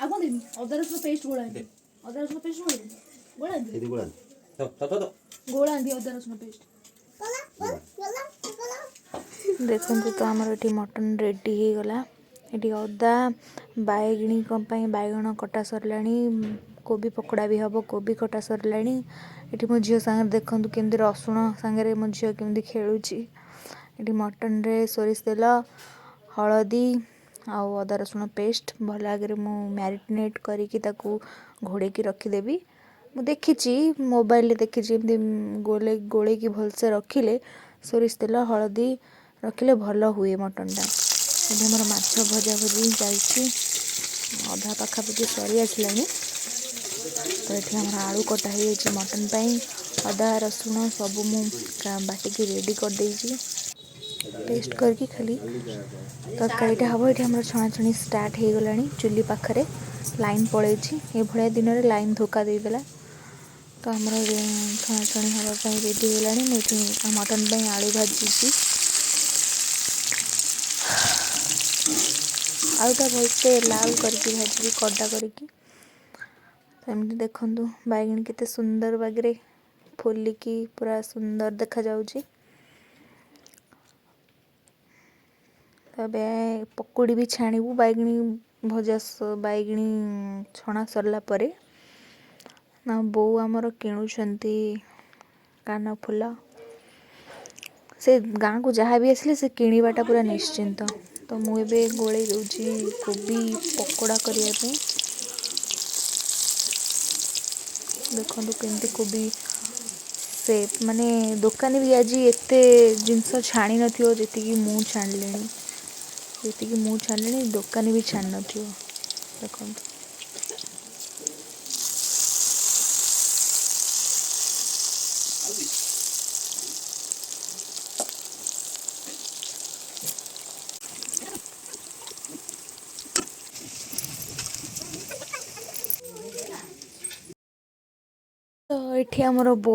आगो देमी अदा रसुण पेस्ट गोळा दे अदा रसुण पेस्ट गोळा दे ఇది కూడా तो गोळा दे अदा रसुण पेस्ट देखो तो आमर ये मटन रेडी हो गला ये अदा बैगणी बैगण कटा सरला कोबी पकोड़ा भी हम कोबी कटा सरला ये मो झील सागर देखु केमती रसुण सागर मो झील केमती खेलुची ये मटन रे सोरिष तेल हलदी आउ अदा रसुण पेस्ट भल आगे मु मैरिनेट करके घोड़े रखीदेवी मुझे देखी मोबाइल देखी गोले गोले की भलसे रखिले सोरिष तेल हलदी रखिले भल हुए मटनटा ये मोर माछ भजा भजी चलती अधा पाखापाखि सरी आसला तो ये आम आलू कटा हो मटन पाई अदा रसुण सब मु बाटिकी रेडी कर देइछि पेस्ट करके खाली तरकारीटा हम ये आम छणाछणी स्टार्ट हो गला चुली पाखरे लाइन पड़े ये भाया दिन में लाइन धोखा देदेला तो आम छणाछणी हाँपाई रेडी हो गला मुझे मटन पाई आलू भाजी आलूटा भलसे लाल करके भाजी कड़ा करके एमती देखु बैगण केते सुंदर बागरे फुलिकी पूरा सुंदर देखा जाउची तबे पकोड़ी भी छाणीबू बैगणी भजा बैगणी छणा सरला परे ना बो आमर किणुछंती कान फूल से गाँ को जहाँ भी आसिले से किणवाटा पूरा निश्चिंत तो मुझे गोले दूची कोबी पकोड़ा करने देखो केमती कोबी से माने दुकानी भी आज एते जिनस छाणी नथियो जेतिकी मु छाणलेनी जेतिकी मु छाणलेनी दुकानी भी छाणी नथियो देखो तो ये आमर बो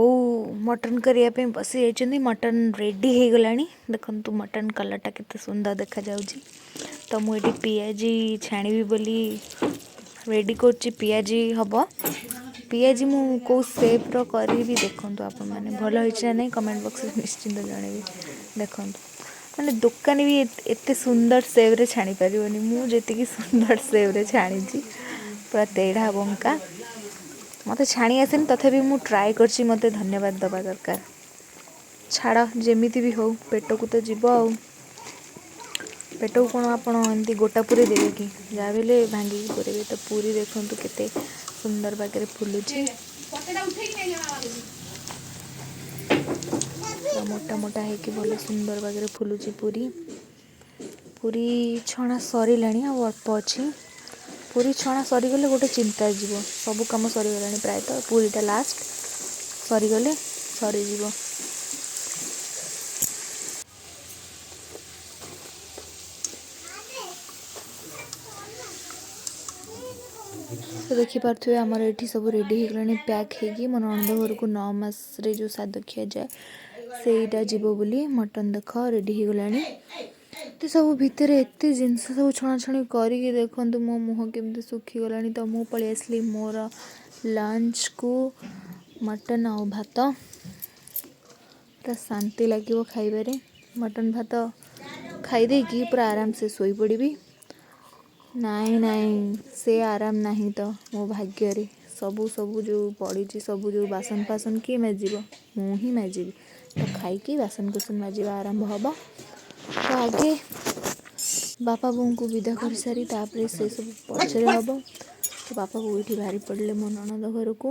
मटन करने बसी जाइए मटन रेडी हो गला देखु मटन कलरटा केते सुंदर देखा जाउची तो मुझे पियाजी छाणी बोली रेडी कर पियाजी हम पियाजी मु को सेप रो करी देखु आप भल होइछा नहीं कमेंट बॉक्स में निश्चिंत जनइबे देखु माने दुकानी भी एते सुंदर सेव रे छाणी परिवनी मु जेतिकी सुंदर सेव रे छाणी पूरा तेढ़ा बंका मत छाणी आसेनी तथापि मु ट्राए करछि मते धन्यवाद दबा दरकार छाड़ जेमिति भी हो पेट को तो जीव आ पेट को कौन आप गोटा पूरी देवे कि जहाँ भी भांगी पूरे तो पूरी देखु केते सुंदर बागे फुलुची मोटा मोटा है कि भले सुंदर बागे फुलुची पूरी पूरी छणा सरिला अल्प अच्छी पूरी छणा सरीगले गोटे चिंता जीव सब कम सरीगला प्रायतः पूरीटा लास्ट सरीगले सरीज तो देखिपे आमर ये सब रेडी हो गला पैक होगी मो नंद घर को 9 मास जो साद खिया जाए सेटा जीव बोली मटन देख रेडी हो गला तो सब भितर एत जिनस सब छणाछणी करके देखु मो मुह केमती सुखीगला तो मु पलि आसली मोर लंच को मटन आउ भात पूरा शांति लगे खाइबारे मटन भात खाईदे कि पूरा आराम से सोई पड़ी नाई नाई से आराम नहीं तो मो भाग्य रे सबू सबू जो पड़ी सबू जो बासन फासन किए माजिब मु ही माजिबी तो खाई बासन कुसन माजिबा आरंभ हम तो आगे बापा बों को विदा कर सारी तापर से सब पचरे हम तो बापा बो ये बाहरी पड़े मो ननद घर को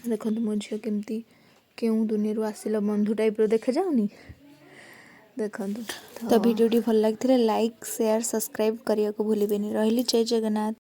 देखो मो झील केमती क्यों दुनिया आसिल बंधु टाइप देखा जाऊनी देखो तो वीडियो भल लगी लाइक शेयर सब्सक्राइब करने को भूलें रही जय जगन्नाथ।